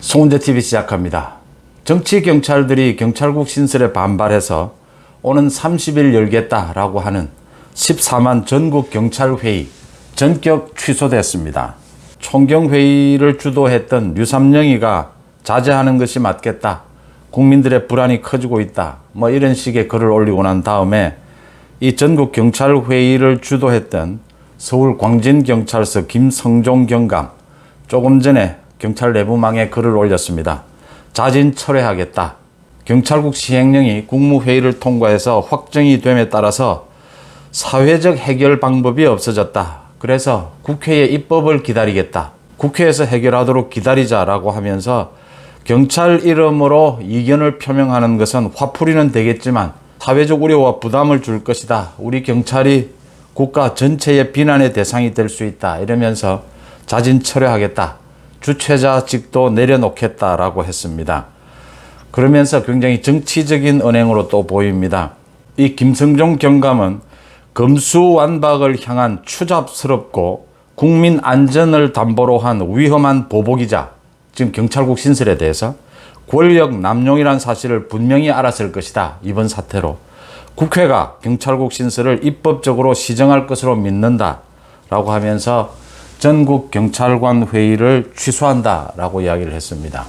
송은대TV 시작합니다. 정치경찰들이 경찰국 신설에 반발해서 오는 30일 열겠다라고 하는 14만 전국경찰회의 전격 취소됐습니다. 총경회의를 주도했던 류삼영이가 자제하는 것이 맞겠다. 국민들의 불안이 커지고 있다. 이런 식의 글을 올리고 난 다음에 이 전국경찰회의를 주도했던 서울광진경찰서 김성종 경감 조금 전에 경찰 내부망에 글을 올렸습니다. 자진 철회하겠다. 경찰국 시행령이 국무회의를 통과해서 확정이 됨에 따라서 사회적 해결 방법이 없어졌다. 그래서 국회의 입법을 기다리겠다. 국회에서 해결하도록 기다리자라고 하면서 경찰 이름으로 이견을 표명하는 것은 화풀이는 되겠지만 사회적 우려와 부담을 줄 것이다. 우리 경찰이 국가 전체의 비난의 대상이 될 수 있다. 이러면서 자진 철회하겠다. 주최자직도 내려놓겠다라고 했습니다. 그러면서 굉장히 정치적인 언행으로 또 보입니다. 이 김성종 경감은 검수완박을 향한 추잡스럽고 국민 안전을 담보로 한 위험한 보복이자 지금 경찰국 신설에 대해서 권력 남용이란 사실을 분명히 알았을 것이다. 이번 사태로 국회가 경찰국 신설을 입법적으로 시정할 것으로 믿는다라고 하면서 전국경찰관 회의를 취소한다라고 이야기를 했습니다.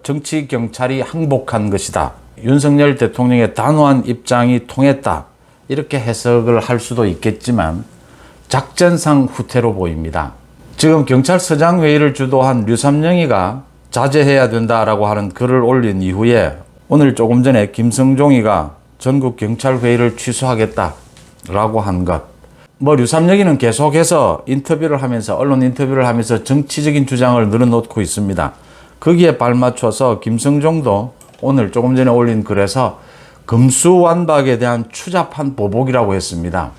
정치경찰이 항복한 것이다. 윤석열 대통령의 단호한 입장이 통했다. 이렇게 해석을 할 수도 있겠지만 작전상 후퇴로 보입니다. 지금 경찰서장 회의를 주도한 류삼영이가 자제해야 된다라고 하는 글을 올린 이후에 오늘 조금 전에 김성종이가 전국경찰회의를 취소하겠다라고 한 것. 류삼영이는 계속해서 인터뷰를 하면서 언론 인터뷰를 하면서 정치적인 주장을 늘어놓고 있습니다. 거기에 발맞춰서 김성종도 오늘 조금 전에 올린 글에서 검수완박에 대한 추잡한 보복이라고 했습니다.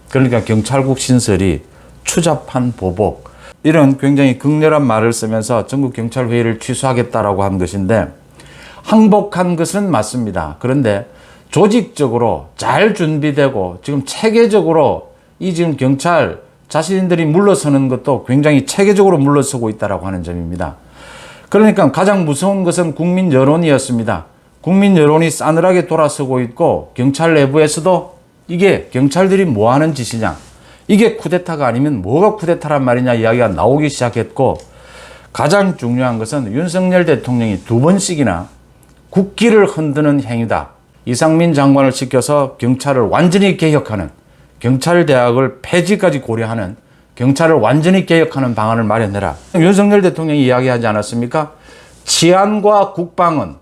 그러니까 경찰국 신설이 추잡한 보복, 이런 굉장히 극렬한 말을 쓰면서 전국경찰회의를 취소하겠다라고 한 것인데 항복한 것은 맞습니다. 그런데 조직적으로 잘 준비되고 지금 체계적으로 이 지금 경찰 자신들이 물러서는 것도 굉장히 체계적으로 물러서고 있다라고 하는 점입니다. 그러니까 가장 무서운 것은 국민 여론이었습니다. 국민 여론이 싸늘하게 돌아서고 있고 경찰 내부에서도 이게 경찰들이 뭐 하는 짓이냐, 이게 쿠데타가 아니면 뭐가 쿠데타란 말이냐 이야기가 나오기 시작했고, 가장 중요한 것은 윤석열 대통령이 2번씩이나 국기를 흔드는 행위다. 이상민 장관을 시켜서 경찰을 완전히 개혁하는, 경찰대학을 폐지까지 고려하는, 경찰을 완전히 개혁하는 방안을 마련해라. 윤석열 대통령이 이야기하지 않았습니까? 치안과 국방은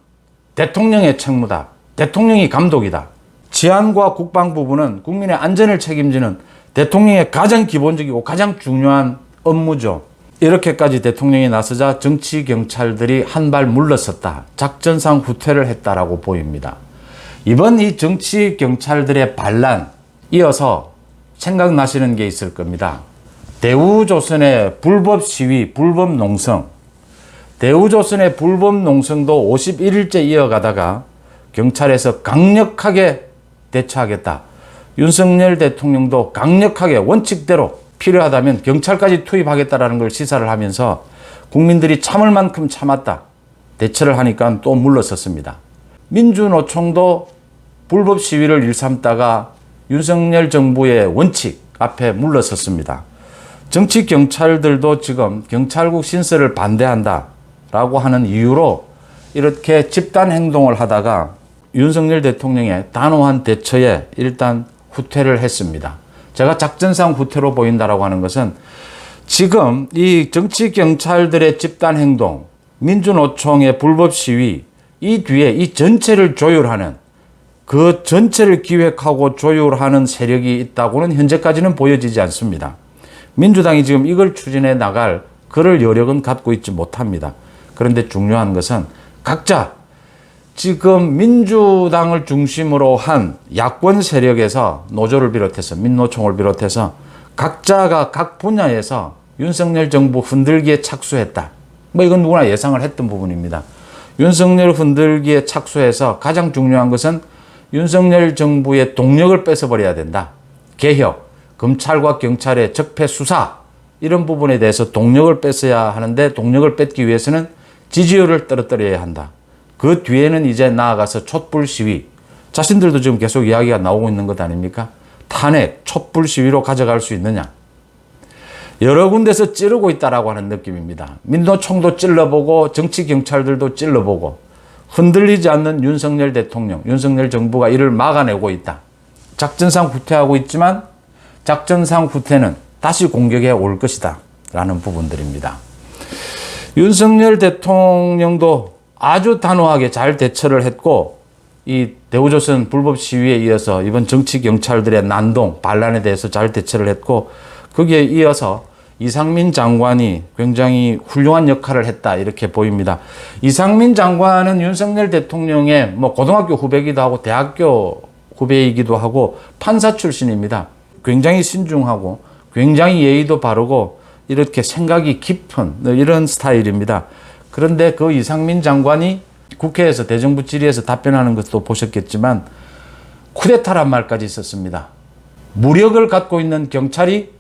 대통령의 책무다. 대통령이 감독이다. 치안과 국방 부분은 국민의 안전을 책임지는 대통령의 가장 기본적이고 가장 중요한 업무죠. 이렇게까지 대통령이 나서자 정치 경찰들이 한 발 물러섰다. 작전상 후퇴를 했다라고 보입니다. 이번 이 정치 경찰들의 반란 이어서 생각나시는 게 있을 겁니다. 대우조선의 불법 시위, 불법 농성. 대우조선의 불법 농성도 51일째 이어가다가 경찰에서 강력하게 대처하겠다. 윤석열 대통령도 강력하게 원칙대로 필요하다면 경찰까지 투입하겠다라는 걸 시사를 하면서 국민들이 참을 만큼 참았다. 대처를 하니까 또 물러섰습니다. 민주노총도 불법 시위를 일삼다가 윤석열 정부의 원칙 앞에 물러섰습니다. 정치 경찰들도 지금 경찰국 신설을 반대한다라고 하는 이유로 이렇게 집단 행동을 하다가 윤석열 대통령의 단호한 대처에 일단 후퇴를 했습니다. 제가 작전상 후퇴로 보인다라고 하는 것은 지금 이 정치 경찰들의 집단 행동, 민주노총의 불법 시위, 이 뒤에 이 전체를 조율하는, 그 전체를 기획하고 조율하는 세력이 있다고는 현재까지는 보여지지 않습니다. 민주당이 지금 이걸 추진해 나갈 그럴 여력은 갖고 있지 못합니다. 그런데 중요한 것은 각자 지금 민주당을 중심으로 한 야권 세력에서 노조를 비롯해서 민노총을 비롯해서 각자가 각 분야에서 윤석열 정부 흔들기에 착수했다. 이건 누구나 예상을 했던 부분입니다. 윤석열 흔들기에 착수해서 가장 중요한 것은 윤석열 정부의 동력을 뺏어버려야 된다. 개혁, 검찰과 경찰의 적폐 수사, 이런 부분에 대해서 동력을 뺏어야 하는데 동력을 뺏기 위해서는 지지율을 떨어뜨려야 한다. 그 뒤에는 이제 나아가서 촛불 시위. 자신들도 지금 계속 이야기가 나오고 있는 것 아닙니까? 탄핵, 촛불 시위로 가져갈 수 있느냐. 여러 군데서 찌르고 있다라고 하는 느낌입니다. 민노총도 찔러보고 정치 경찰들도 찔러보고 흔들리지 않는 윤석열 대통령, 윤석열 정부가 이를 막아내고 있다. 작전상 후퇴하고 있지만 작전상 후퇴는 다시 공격에 올 것이다 라는 부분들입니다. 윤석열 대통령도 아주 단호하게 잘 대처를 했고 이 대우조선 불법 시위에 이어서 이번 정치 경찰들의 난동, 반란에 대해서 잘 대처를 했고 거기에 이어서 이상민 장관이 굉장히 훌륭한 역할을 했다 이렇게 보입니다. 이상민 장관은 윤석열 대통령의 뭐 고등학교 후배이기도 하고 대학교 후배이기도 하고 판사 출신입니다. 굉장히 신중하고 굉장히 예의도 바르고 이렇게 생각이 깊은 이런 스타일입니다. 그런데 그 이상민 장관이 국회에서 대정부 질의에서 답변하는 것도 보셨겠지만 쿠데타란 말까지 있었습니다. 무력을 갖고 있는 경찰이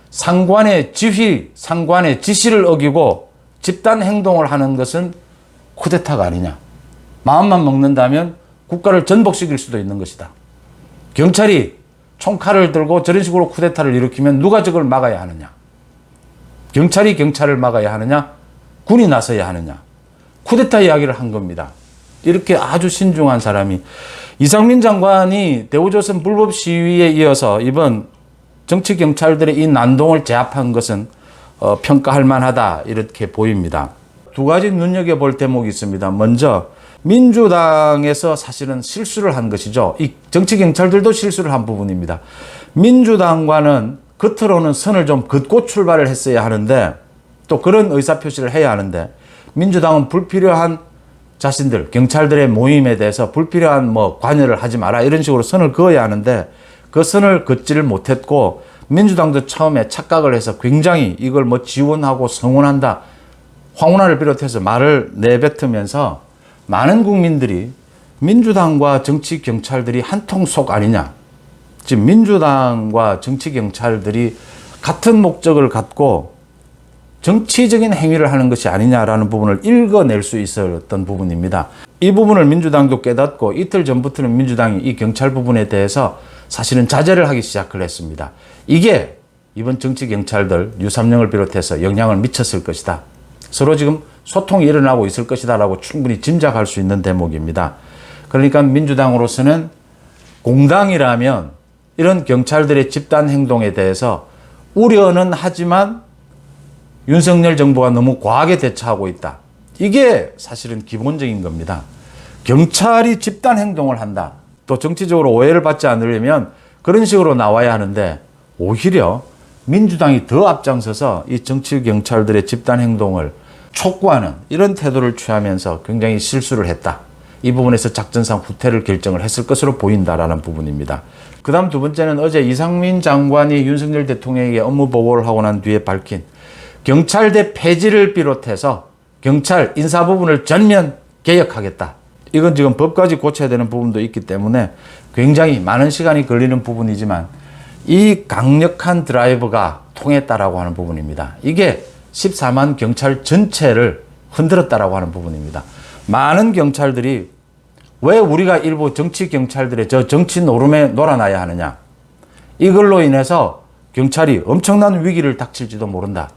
상관의 지휘, 상관의 지시를 어기고 집단 행동을 하는 것은 쿠데타가 아니냐. 마음만 먹는다면 국가를 전복시킬 수도 있는 것이다. 경찰이 총칼을 들고 저런 식으로 쿠데타를 일으키면 누가 저걸 막아야 하느냐. 경찰이 경찰을 막아야 하느냐. 군이 나서야 하느냐. 쿠데타 이야기를 한 겁니다. 이렇게 아주 신중한 사람이 이상민 장관이 대우조선 불법 시위에 이어서 이번 정치 경찰들의 이 난동을 제압한 것은 평가할 만하다 이렇게 보입니다. 두 가지 눈여겨볼 대목이 있습니다. 먼저 민주당에서 사실은 실수를 한 것이죠. 이 정치 경찰들도 실수를 한 부분입니다. 민주당과는 겉으로는 선을 좀 긋고 출발을 했어야 하는데 또 그런 의사표시를 해야 하는데 민주당은 불필요한 자신들, 경찰들의 모임에 대해서 불필요한 뭐 관여를 하지 마라 이런 식으로 선을 그어야 하는데 그 선을 긋지를 못했고 민주당도 처음에 착각을 해서 굉장히 이걸 뭐 지원하고 성원한다. 황운하를 비롯해서 말을 내뱉으면서 많은 국민들이 민주당과 정치 경찰들이 한통 속 아니냐. 지금 민주당과 정치 경찰들이 같은 목적을 갖고 정치적인 행위를 하는 것이 아니냐라는 부분을 읽어낼 수 있었던 부분입니다. 이 부분을 민주당도 깨닫고 이틀 전부터는 민주당이 이 경찰 부분에 대해서 사실은 자제를 하기 시작을 했습니다. 이게 이번 정치 경찰들 유삼령을 비롯해서 영향을 미쳤을 것이다. 서로 지금 소통이 일어나고 있을 것이다 라고 충분히 짐작할 수 있는 대목입니다. 그러니까 민주당으로서는 공당이라면 이런 경찰들의 집단 행동에 대해서 우려는 하지만 윤석열 정부가 너무 과하게 대처하고 있다. 이게 사실은 기본적인 겁니다. 경찰이 집단 행동을 한다. 또 정치적으로 오해를 받지 않으려면 그런 식으로 나와야 하는데 오히려 민주당이 더 앞장서서 이 정치 경찰들의 집단 행동을 촉구하는 이런 태도를 취하면서 굉장히 실수를 했다. 이 부분에서 작전상 후퇴를 결정을 했을 것으로 보인다라는 부분입니다. 그 다음 두 번째는 어제 이상민 장관이 윤석열 대통령에게 업무 보고를 하고 난 뒤에 밝힌 경찰대 폐지를 비롯해서 경찰 인사 부분을 전면 개혁하겠다. 이건 지금 법까지 고쳐야 되는 부분도 있기 때문에 굉장히 많은 시간이 걸리는 부분이지만 이 강력한 드라이브가 통했다라고 하는 부분입니다. 이게 14만 경찰 전체를 흔들었다라고 하는 부분입니다. 많은 경찰들이 왜 우리가 일부 정치 경찰들의 저 정치 노름에 놀아나야 하느냐. 이걸로 인해서 경찰이 엄청난 위기를 닥칠지도 모른다.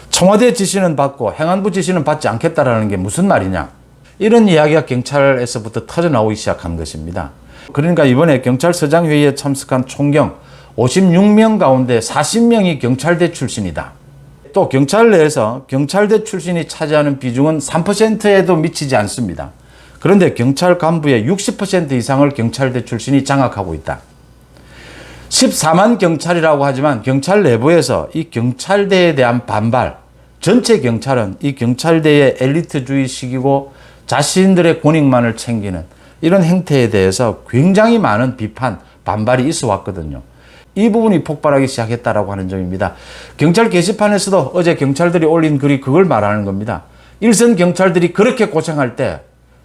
청와대 지시는 받고 행안부 지시는 받지 않겠다라는 게 무슨 말이냐. 이런 이야기가 경찰에서부터 터져나오기 시작한 것입니다. 그러니까 이번에 경찰서장 회의에 참석한 총경 56명 가운데 40명이 경찰대 출신이다. 또 경찰 내에서 경찰대 출신이 차지하는 비중은 3%에도 미치지 않습니다. 그런데 경찰 간부의 60% 이상을 경찰대 출신이 장악하고 있다. 14만 경찰이라고 하지만 경찰 내부에서 이 경찰대에 대한 반발, 전체 경찰은 이 경찰대의 엘리트주의식이고 자신들의 권익만을 챙기는 이런 행태에 대해서 굉장히 많은 비판, 반발이 있어 왔거든요. 이 부분이 폭발하기 시작했다라고 하는 점입니다. 경찰 게시판에서도 어제 경찰들이 올린 글이 그걸 말하는 겁니다. 일선 경찰들이 그렇게 고생할 때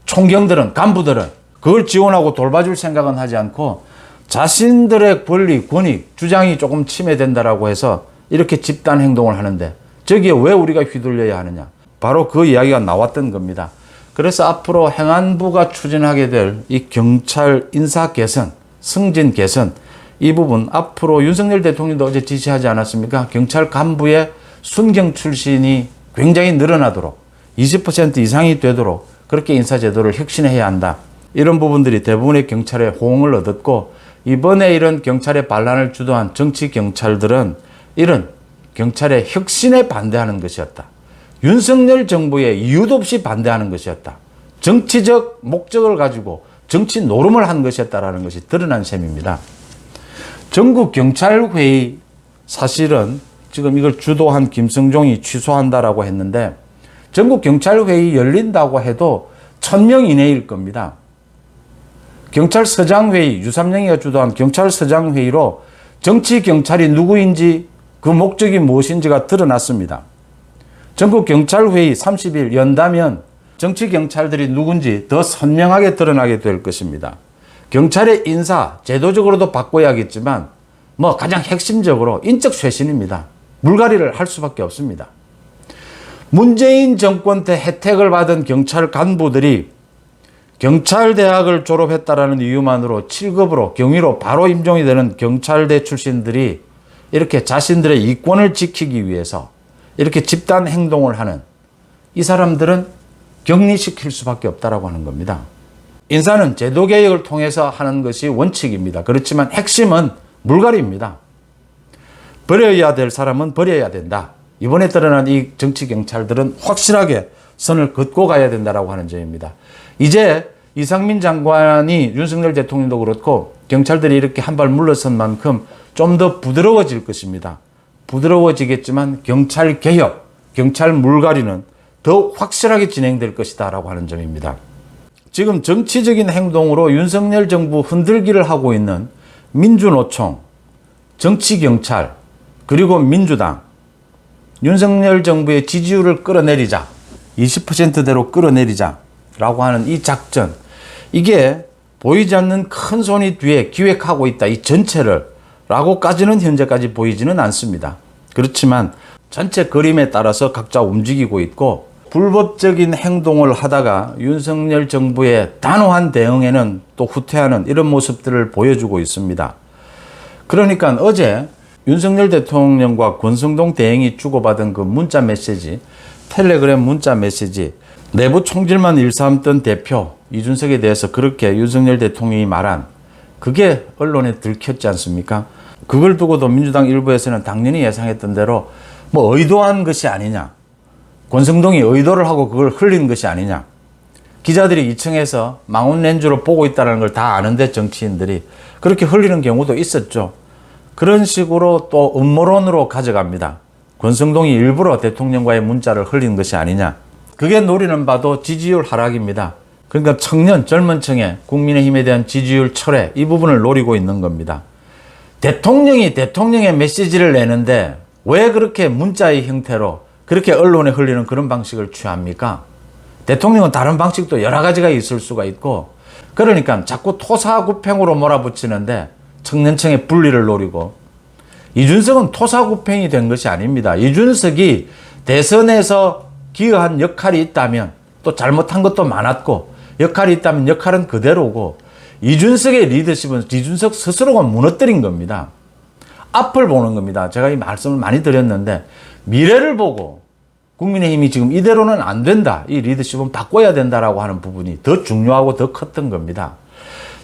총경들은, 간부들은 그걸 지원하고 돌봐줄 생각은 하지 않고 자신들의 권리, 권익, 주장이 조금 침해된다라고 해서 이렇게 집단 행동을 하는데 저기에 왜 우리가 휘둘려야 하느냐. 바로 그 이야기가 나왔던 겁니다. 그래서 앞으로 행안부가 추진하게 될 이 경찰 인사 개선, 승진 개선, 이 부분 앞으로 윤석열 대통령도 어제 지시하지 않았습니까? 경찰 간부의 순경 출신이 굉장히 늘어나도록 20% 이상이 되도록 그렇게 인사제도를 혁신해야 한다. 이런 부분들이 대부분의 경찰의 호응을 얻었고, 이번에 이런 경찰의 반란을 주도한 정치 경찰들은 이런 경찰의 혁신에 반대하는 것이었다. 윤석열 정부의 이유도 없이 반대하는 것이었다. 정치적 목적을 가지고 정치 노름을 한 것이었다라는 것이 드러난 셈입니다. 전국경찰회의, 사실은 지금 이걸 주도한 김성종이 취소한다라고 했는데, 전국경찰회의 열린다고 해도 1000명 이내일 겁니다. 경찰서장회의, 유삼영이가 주도한 경찰서장회의로 정치경찰이 누구인지 그 목적이 무엇인지가 드러났습니다. 전국경찰회의 30일 연다면 정치경찰들이 누군지 더 선명하게 드러나게 될 것입니다. 경찰의 인사, 제도적으로도 바꿔야겠지만 가장 핵심적으로 인적 쇄신입니다. 물갈이를 할 수밖에 없습니다. 문재인 정권 때 혜택을 받은 경찰 간부들이 경찰대학을 졸업했다라는 이유만으로 7급으로 경위로 바로 임종이 되는 경찰대 출신들이 이렇게 자신들의 이권을 지키기 위해서 이렇게 집단 행동을 하는, 이 사람들은 격리시킬 수밖에 없다라고 하는 겁니다. 인사는 제도개혁을 통해서 하는 것이 원칙입니다. 그렇지만 핵심은 물갈이입니다. 버려야 될 사람은 버려야 된다. 이번에 드러난 이 정치경찰들은 확실하게 선을 긋고 가야 된다라고 하는 점입니다. 이제 이상민 장관이 윤석열 대통령도 그렇고 경찰들이 이렇게 한 발 물러선 만큼 좀 더 부드러워질 것입니다. 부드러워지겠지만 경찰 개혁, 경찰 물갈이는 더 확실하게 진행될 것이다 라고 하는 점입니다. 지금 정치적인 행동으로 윤석열 정부 흔들기를 하고 있는 민주노총, 정치경찰, 그리고 민주당, 윤석열 정부의 지지율을 끌어내리자, 20%대로 끌어내리자 라고 하는 이 작전, 이게 보이지 않는 큰 손이 뒤에 기획하고 있다, 이 전체를 라고까지는 현재까지 보이지는 않습니다. 그렇지만 전체 그림에 따라서 각자 움직이고 있고, 불법적인 행동을 하다가 윤석열 정부의 단호한 대응에는 또 후퇴하는 이런 모습들을 보여주고 있습니다. 그러니까 어제 윤석열 대통령과 권성동 대행이 주고받은 그 문자 메시지, 텔레그램 문자 메시지, 내부 총질만 일삼던 대표 이준석에 대해서 그렇게 윤석열 대통령이 말한, 그게 언론에 들켰지 않습니까? 그걸 두고도 민주당 일부에서는 당연히 예상했던 대로 의도한 것이 아니냐, 권성동이 의도를 하고 그걸 흘린 것이 아니냐, 기자들이 2층에서 망원렌즈로 보고 있다는 걸 다 아는데 정치인들이 그렇게 흘리는 경우도 있었죠. 그런 식으로 또 음모론으로 가져갑니다. 권성동이 일부러 대통령과의 문자를 흘린 것이 아니냐. 그게 노리는 바도 지지율 하락입니다. 그러니까 청년, 젊은 층의 국민의힘에 대한 지지율 철회, 이 부분을 노리고 있는 겁니다. 대통령이 대통령의 메시지를 내는데 왜 그렇게 문자의 형태로 그렇게 언론에 흘리는 그런 방식을 취합니까? 대통령은 다른 방식도 여러 가지가 있을 수가 있고, 그러니까 자꾸 토사구팽으로 몰아붙이는데 청년층의 분리를 노리고, 이준석은 토사구팽이 된 것이 아닙니다. 이준석이 대선에서 기여한 역할이 있다면, 또 잘못한 것도 많았고 역할이 있다면 역할은 그대로고, 이준석의 리더십은 이준석 스스로가 무너뜨린 겁니다. 앞을 보는 겁니다. 제가 이 말씀을 많이 드렸는데, 미래를 보고 국민의힘이 지금 이대로는 안 된다, 이 리더십은 바꿔야 된다라고 하는 부분이 더 중요하고 더 컸던 겁니다.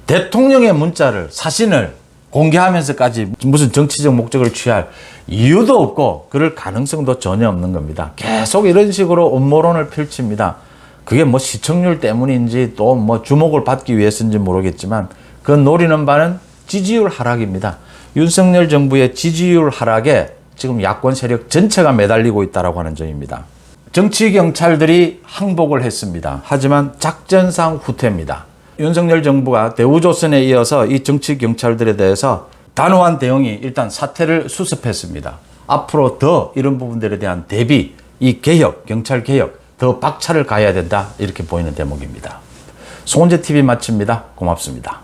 대통령의 문자를, 사진을 공개하면서까지 무슨 정치적 목적을 취할 이유도 없고 그럴 가능성도 전혀 없는 겁니다. 계속 이런 식으로 음모론을 펼칩니다. 그게 시청률 때문인지 또 주목을 받기 위해서인지 모르겠지만, 그 노리는 바는 지지율 하락입니다. 윤석열 정부의 지지율 하락에 지금 야권 세력 전체가 매달리고 있다고 하는 점입니다. 정치경찰들이 항복을 했습니다. 하지만 작전상 후퇴입니다. 윤석열 정부가 대우조선에 이어서 이 정치경찰들에 대해서 단호한 대응이 일단 사태를 수습했습니다. 앞으로 더 이런 부분들에 대한 대비, 이 개혁, 경찰 개혁 더 박차를 가해야 된다, 이렇게 보이는 대목입니다. 송원재TV 마칩니다. 고맙습니다.